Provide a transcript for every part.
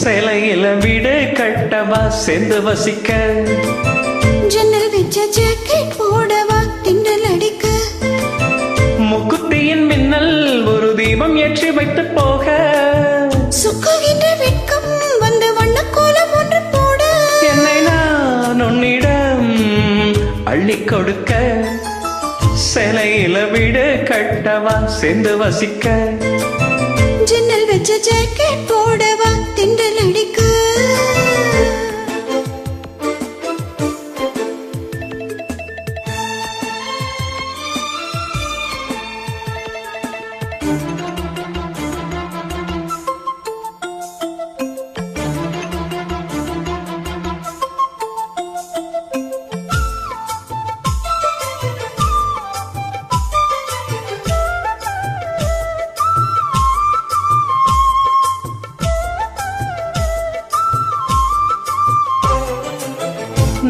சிலையில வீடு கட்டவா சேர்ந்து வசிக்க, ஜன்னல் வச்ச ஜாக்கெட் போடவா திண்டல் அடிக்க, முக்குத்தியின் மின்னல் ஒரு தீபம் ஏற்றி வைத்து போக, சுக்குகின்ற வெட்கம் வந்து வண்ண கோலம் ஒன்று போட, என்னை நான் உன்னிடம் அள்ளி கொடுக்க, சிலையில வீடு கட்டவா சேர்ந்து வசிக்க, ஜன்னல் வச்ச ஜாக்கெட் போடவா திண்டல் அடிக்க.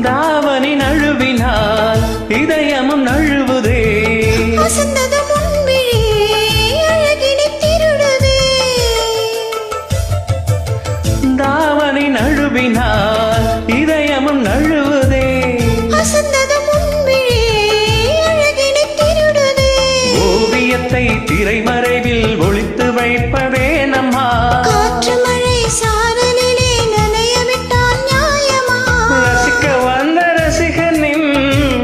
தாவணி நழுவினால் இதயமும் நழுவுதே, வசந்ததும் முன்விழி அழகினை திருடுதே, தாவணி நழுவினால் இதயமும் நழுவுதே, வசந்ததும் முன்விழி அழகினை திருடுதே, ஓவியத்தை திரைமறைவில் ஒளித்து வைப்பதே நம்மா, காற்று மழை சாரலிலே நனைய விட்டால் நியாயமா, ரசிக்க வந்த ரசிகனின்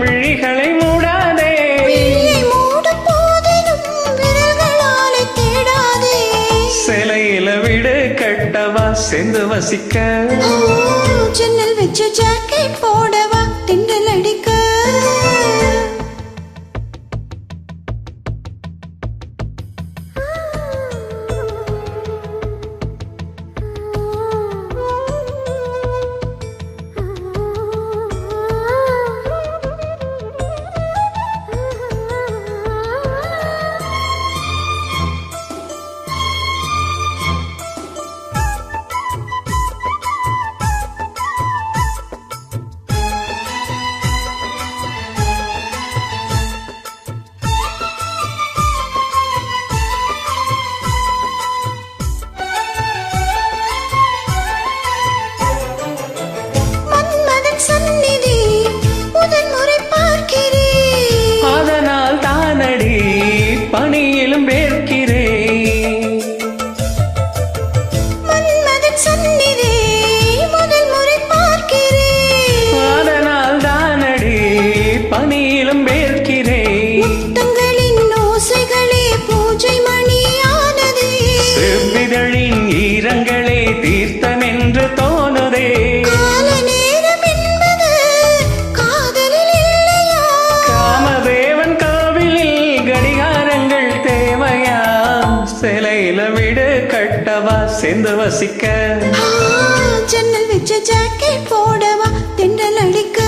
விழிகளை மூடாதே, விழியை மூடும் போதிலும் விரல்களாலே தேடாதே, சிலையில வீடு கட்டவா சேர்ந்து வசிக்க, ஓ, ஜன்னல் வச்ச ஜாக்கெட் போடவா திண்டல் அடிக்க. சந்நிதி முதன்முறை பார்க்கிறேன், அதனால் தானடி பணியிலும் வேர்க்கிறேன், மன்மதன் சந்நிதி முதன்முறை பார்க்கிறேன், அதனால் தானடி பணியிலும் வேர்க்கிறேன், முத்தங்களின் ஓசைகளே பூஜை மணியானது, செவ்விதழின் ஈரங்களே தீர்த்தம் என்று தோணுதே, கால நேரம் என்பது காதலில் இல்லையா, காமதேவன் கோவிலில் கடிகாரங்கள் தேவையா, சிலையில வீடு கட்டவா சேர்ந்து வசிக்க, ஆ, ஜன்னல் வச்ச ஜாக்கெட் போடவா திண்டல் அடிக்க,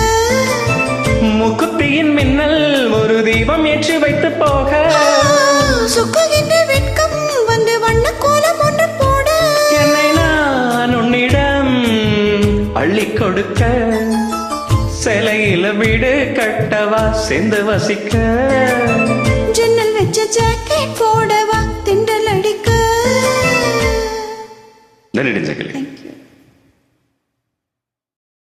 முக்குத்தியின் மின்னல் ஒரு தீபம் ஏற்றி வைத்து போக, சுக்குகின்ற வெட்கம் வந்து வண்ண கோலம் ஒன்று போட, என்னை நான் உன்னிடம் அள்ளி கொடுக்க, சிலையில வீடு கட்டவா சேர்ந்து வசிக்க, ஜன்னல் வச்ச ஜாக்கெட் போட